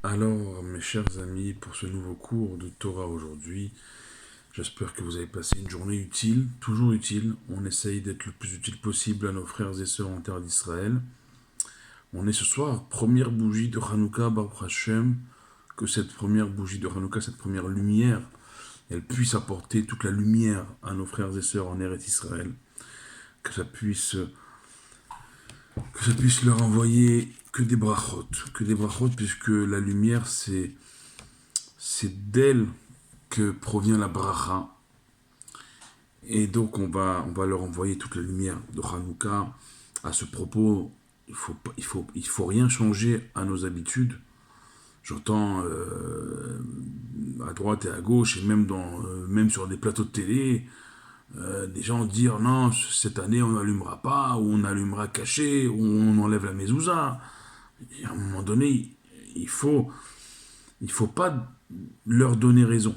Alors, mes chers amis, pour ce nouveau cours de Torah aujourd'hui, j'espère que vous avez passé une journée utile, toujours utile. On essaye d'être le plus utile possible à nos frères et sœurs en terre d'Israël. On est ce soir, première bougie de Hanouka, Baruch Hashem, que cette première bougie de Hanouka, cette première lumière, elle puisse apporter toute la lumière à nos frères et sœurs en Eretz Israël. Que ça puisse, leur envoyer que des brachot, puisque la lumière, c'est d'elle que provient la bracha. Et donc on va leur envoyer toute la lumière de Hanouka. À ce propos, il faut rien changer à nos habitudes. J'entends à droite et à gauche, et même sur des plateaux de télé, des gens dire non, cette année on n'allumera pas, ou on allumera caché, ou on enlève la mezouza. Et à un moment donné, il faut, il faut pas leur donner raison.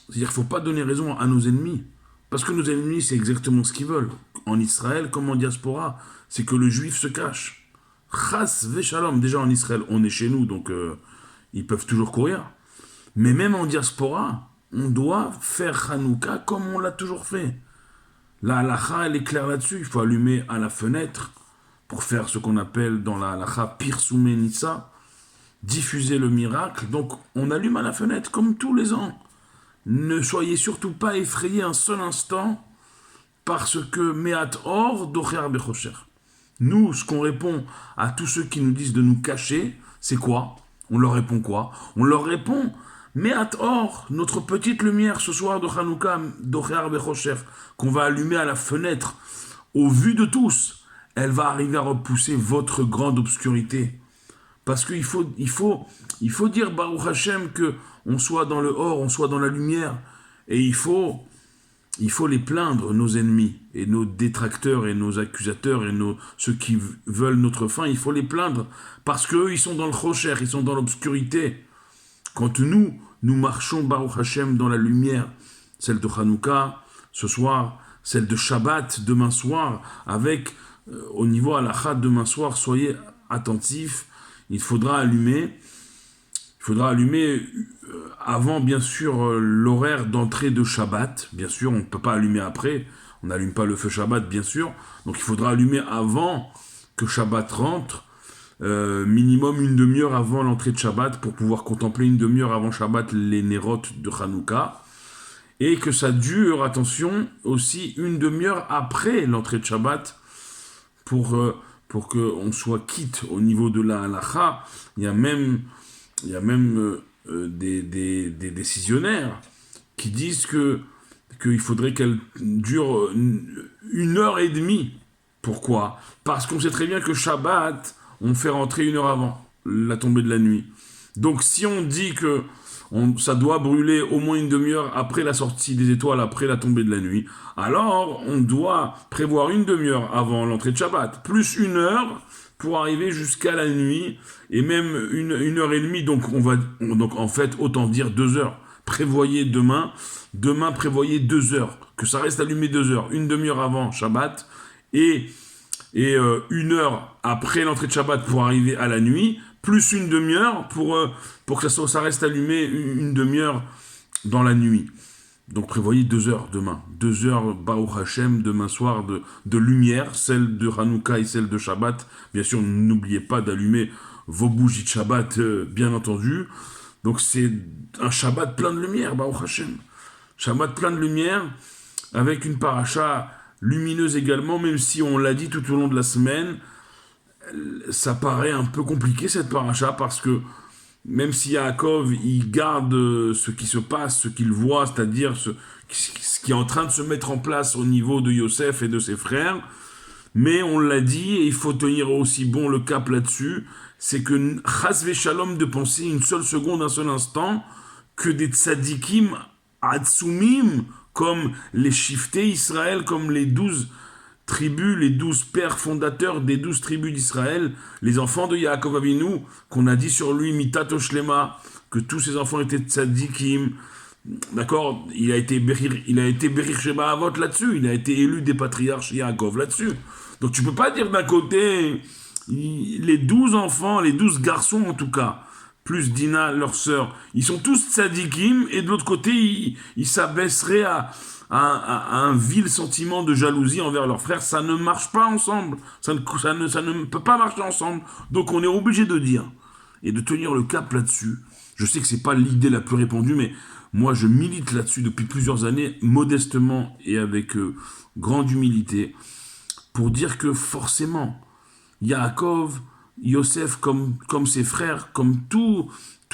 C'est-à-dire qu'il ne faut pas donner raison à nos ennemis. Parce que nos ennemis, c'est exactement ce qu'ils veulent. En Israël, comme en diaspora, c'est que le juif se cache. Chas v'shalom. Déjà en Israël, on est chez nous, donc ils peuvent toujours courir. Mais même en diaspora, on doit faire Hanouka comme on l'a toujours fait. La halacha, elle est claire là-dessus. Il faut allumer à la fenêtre pour faire ce qu'on appelle dans la halacha Pirsumé Nissa, diffuser le miracle. Donc on allume à la fenêtre comme tous les ans. Ne soyez surtout pas effrayés un seul instant parce que Meat Or Docher Bechocher. Nous, ce qu'on répond à tous ceux qui nous disent de nous cacher, c'est quoi? On leur répond quoi? On leur répond Meat Or, notre petite lumière ce soir de Hanouka, Docher Bechocher, qu'on va allumer à la fenêtre, au vu de tous, elle va arriver à repousser votre grande obscurité. Parce qu'il faut dire Baruch Hashem que on soit dans le or, on soit dans la lumière. Et il faut les plaindre, nos ennemis, et nos détracteurs, et nos accusateurs, et ceux qui veulent notre fin. Il faut les plaindre, parce qu'eux, ils sont dans le chocher, ils sont dans l'obscurité. Quand nous marchons, Baruch Hashem, dans la lumière, celle de Hanouka, ce soir, celle de Shabbat, demain soir, avec, au niveau halakha, demain soir, soyez attentifs, il faudra allumer avant, bien sûr, l'horaire d'entrée de Shabbat. Bien sûr, on ne peut pas allumer après. On n'allume pas le feu Shabbat, bien sûr. Donc il faudra allumer avant que Shabbat rentre. Minimum une demi-heure avant l'entrée de Shabbat pour pouvoir contempler une demi-heure avant Shabbat les nérotes de Hanouka. Et que ça dure, attention, aussi une demi-heure après l'entrée de Shabbat pour qu'on soit quitte au niveau de la halacha. Il y a même des décisionnaires qui disent qu'il faudrait qu'elle dure une heure et demie. Pourquoi? Parce qu'on sait très bien que Shabbat, on fait rentrer une heure avant la tombée de la nuit. Donc si on dit que ça doit brûler au moins une demi-heure après la sortie des étoiles, après la tombée de la nuit, alors on doit prévoir une demi-heure avant l'entrée de Shabbat, plus une heure pour arriver jusqu'à la nuit, et même une heure et demie, donc donc en fait, autant dire 2 heures. Prévoyez demain prévoyez 2 heures, que ça reste allumé 2 heures, une demi-heure avant Shabbat, et, une heure après l'entrée de Shabbat pour arriver à la nuit, plus une demi-heure pour que ça reste allumé une demi-heure dans la nuit. Donc prévoyez 2 heures demain. 2 heures Baruch Hashem demain soir de lumière, celle de Hanouka et celle de Shabbat. Bien sûr, n'oubliez pas d'allumer vos bougies de Shabbat, bien entendu. Donc c'est un Shabbat plein de lumière, Baruch Hashem. Shabbat plein de lumière, avec une paracha lumineuse également, même si on l'a dit tout au long de la semaine, ça paraît un peu compliqué cette paracha, parce que même si Yaakov, il garde ce qui se passe, ce qu'il voit, c'est-à-dire ce qui est en train de se mettre en place au niveau de Yosef et de ses frères, mais on l'a dit, et il faut tenir aussi bon le cap là-dessus, c'est que chas shalom de penser une seule seconde, un seul instant, que des tzadikim atsumim, comme les shiftés Israël, comme les 12 tribus, les 12 pères fondateurs des 12 tribus d'Israël, les enfants de Yaakov Avinu, qu'on a dit sur lui, Mitato Shlema, que tous ses enfants étaient tzadikim. D'accord, il a été Berir Sheba Avot là-dessus, il a été élu des patriarches Yaakov là-dessus. Donc tu peux pas dire d'un côté, les 12 enfants, les 12 garçons en tout cas, plus Dina, leur sœur. Ils sont tous tzadikim, et de l'autre côté, ils s'abaisseraient à un vil sentiment de jalousie envers leurs frères. Ça ne marche pas ensemble. Ça ne peut pas marcher ensemble. Donc on est obligé de dire, et de tenir le cap là-dessus. Je sais que c'est pas l'idée la plus répandue, mais moi je milite là-dessus depuis plusieurs années, modestement et avec grande humilité, pour dire que forcément, Yaakov, Yosef, comme ses frères, comme tous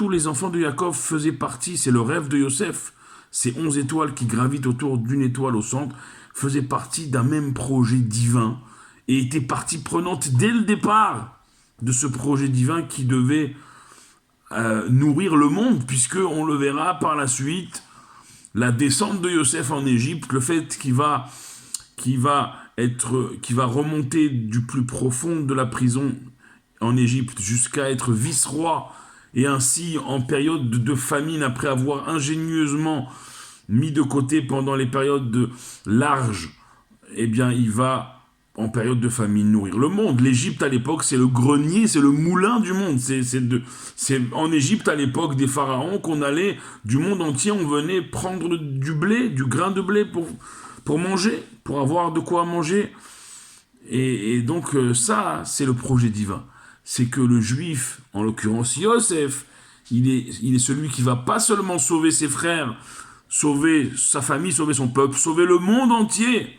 les enfants de Yaakov faisaient partie, c'est le rêve de Yosef, ces 11 étoiles qui gravitent autour d'une étoile au centre, faisaient partie d'un même projet divin et étaient partie prenante dès le départ de ce projet divin qui devait nourrir le monde, puisque on le verra par la suite, la descente de Yosef en Égypte, le fait qu'il va remonter du plus profond de la prison en Égypte jusqu'à être vice-roi, et ainsi en période de famine, après avoir ingénieusement mis de côté pendant les périodes de large, eh bien il va en période de famine nourrir le monde. L'Égypte à l'époque, c'est le grenier, c'est le moulin du monde. C'est en Égypte à l'époque des pharaons qu'on allait du monde entier, on venait prendre du blé, du grain de blé pour manger, pour avoir de quoi manger. Et donc ça, c'est le projet divin. C'est que le juif, en l'occurrence Yosef, il est celui qui va pas seulement sauver ses frères, sauver sa famille, sauver son peuple, sauver le monde entier.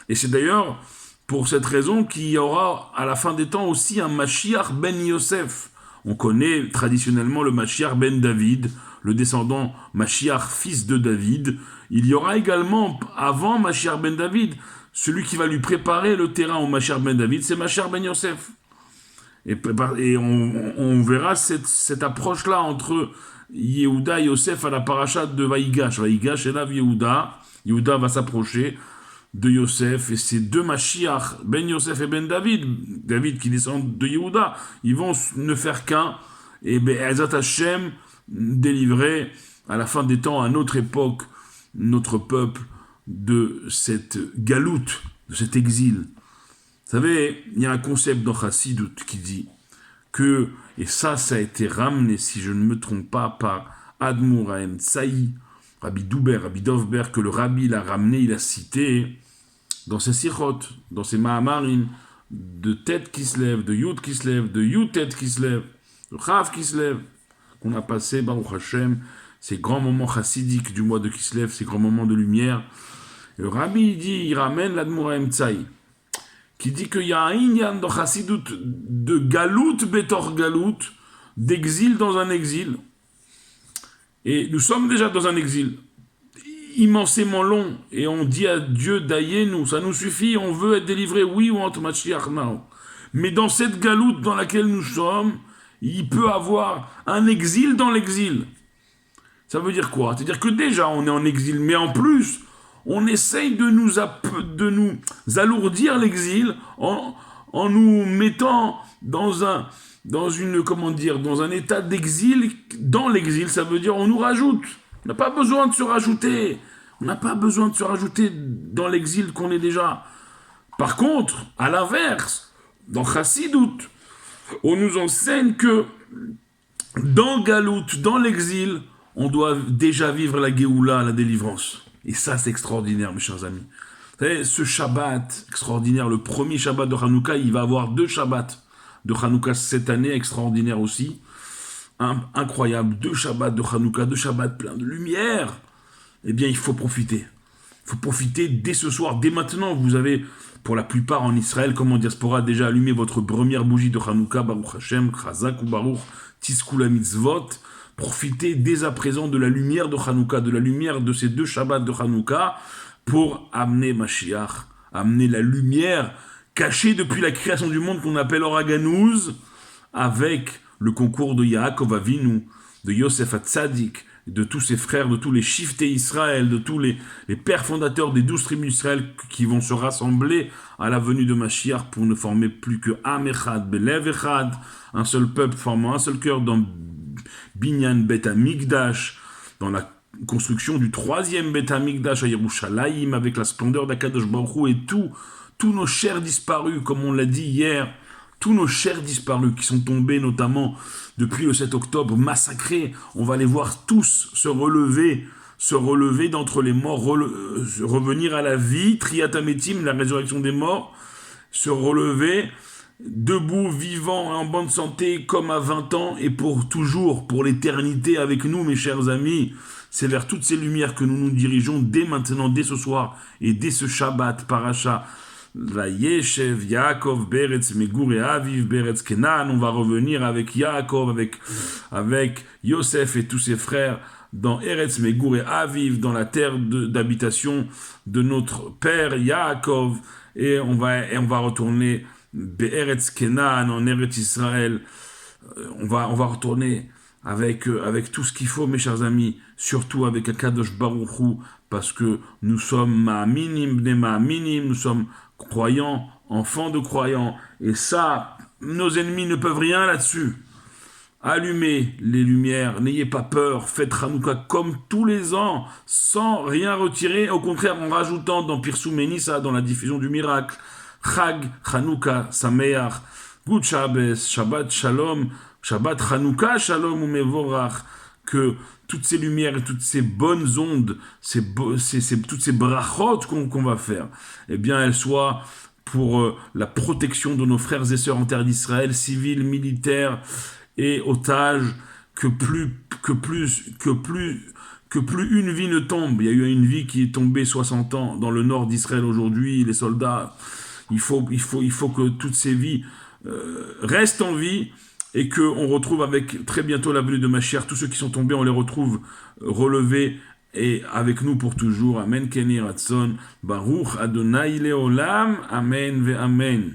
Et c'est d'ailleurs pour cette raison qu'il y aura à la fin des temps aussi un Mashiach ben Yosef. On connaît traditionnellement le Mashiach ben David, le descendant Mashiach, fils de David. Il y aura également, avant Mashiach ben David, celui qui va lui préparer le terrain au Mashiach ben David, c'est Mashiach ben Yosef. Et on verra cette approche-là entre Yehuda et Yosef à la paracha de Vaïgash. Vaïgash est là, Yehuda. Yehuda va s'approcher de Yosef, et ces deux Mashiach, Ben Yosef et Ben David, David qui descend de Yehuda, ils vont ne faire qu'un, et Ben Ezat Hashem délivrer à la fin des temps, à notre époque, notre peuple de cette galoute, de cet exil. Vous savez, il y a un concept dans Chassidut qui dit que, et ça a été ramené, si je ne me trompe pas, par Admour Haem Tsaï, Rabbi Douber, Rabbi Dovber, que le Rabbi l'a ramené, il a cité dans ses sichot, dans ses mahamarim, de tête qui se lève, de yud qui se lève, de yud tête qui se lève, de chav qui se lève, qu'on a passé, Baruch Hashem, ces grands moments chassidiques du mois de Kislev, ces grands moments de lumière. Et le Rabbi, il ramène l'Admour Haem Tsaï, qui dit qu'il y a un inyan dans Chassidut de galout betor galout, d'exil dans un exil. Et nous sommes déjà dans un exil immensément long, et on dit à Dieu d'Ayenu, ça nous suffit, on veut être délivré, oui, ou entre Mashiach now. Mais dans cette galoute dans laquelle nous sommes, il peut avoir un exil dans l'exil. Ça veut dire quoi? C'est-à-dire que déjà on est en exil, mais en plus, on essaye de nous alourdir l'exil en nous mettant dans un état d'exil. Dans l'exil, ça veut dire on nous rajoute. On n'a pas besoin de se rajouter. On n'a pas besoin de se rajouter dans l'exil qu'on est déjà. Par contre, à l'inverse, dans Chassidut, on nous enseigne que dans Galout, dans l'exil, on doit déjà vivre la Géoula, la délivrance. Et ça, c'est extraordinaire, mes chers amis. Vous savez, ce Shabbat extraordinaire, le premier Shabbat de Hanouka, il va avoir 2 Shabbats de Hanouka cette année, extraordinaire aussi. Incroyable, 2 Shabbats de Hanouka, 2 Shabbats pleins de lumière. Eh bien, il faut profiter. Il faut profiter dès ce soir, dès maintenant. Vous avez, pour la plupart en Israël, comme en diaspora, déjà allumé votre première bougie de Hanouka, Baruch Hashem, Chazak ou Baruch, Tiskula Mitzvot. Profitez dès à présent de la lumière de Hanouka, de la lumière de ces 2 Shabbats de Hanouka, pour amener Mashiach, amener la lumière cachée depuis la création du monde qu'on appelle Oraganouz, avec le concours de Yaakov Avinu, de Yosef Hatzadik, de tous ses frères, de tous les shiftés Israël, de tous les pères fondateurs des 12 tribus d'Israël qui vont se rassembler à la venue de Mashiach pour ne former plus que Am Echad, Belev Echad, un seul peuple formant un seul cœur dans Binyan Bet Hamikdash, dans la construction du 3e Bet Hamikdash à Yerushalayim, avec la splendeur d'Akadosh Baruch Hu, et tous nos chers disparus, comme on l'a dit hier, tous nos chers disparus qui sont tombés notamment depuis le 7 octobre, massacrés, on va les voir tous se relever d'entre les morts, revenir à la vie, triatametim, la résurrection des morts, se relever, debout, vivant, en bonne santé, comme à 20 ans, et pour toujours, pour l'éternité avec nous, mes chers amis. C'est vers toutes ces lumières que nous nous dirigeons dès maintenant, dès ce soir, et dès ce Shabbat, Paracha. Vayeshev, Yaakov, Beretz, Megur et Aviv, Beretz, Kenan. On va revenir avec Yaakov, avec Yosef et tous ses frères, dans Eretz, Megur et Aviv, dans la terre d'habitation de notre père Yaakov, et on va retourner Be'eretz Kenan, en Eretz Israël. On va retourner avec tout ce qu'il faut, mes chers amis, surtout avec Akadosh Baruch Hu, parce que nous sommes ma'aminim, bnei ma'aminim, nous sommes croyants, enfants de croyants, et ça, nos ennemis ne peuvent rien là-dessus. Allumez les lumières, n'ayez pas peur, faites Hanouka comme tous les ans, sans rien retirer, au contraire en rajoutant dans Pirsum Nissa, dans la diffusion du miracle, Chag, Hanouka, Sameach, Good Shabbos, Shabbat Shalom, Shabbat Hanouka Shalom ou Mevorach, que toutes ces lumières et toutes ces bonnes ondes, toutes ces brachot qu'on va faire, eh bien elles soient pour la protection de nos frères et sœurs en terre d'Israël, civils, militaires et otages, que plus une vie ne tombe. Il y a eu une vie qui est tombée 60 ans dans le nord d'Israël aujourd'hui, les soldats, il faut que toutes ces vies restent en vie, et qu'on retrouve avec très bientôt la venue de Mashiach, tous ceux qui sont tombés, on les retrouve relevés et avec nous pour toujours. Amen, Keni Ratson, Baruch Adonai Leolam, Amen ve Amen.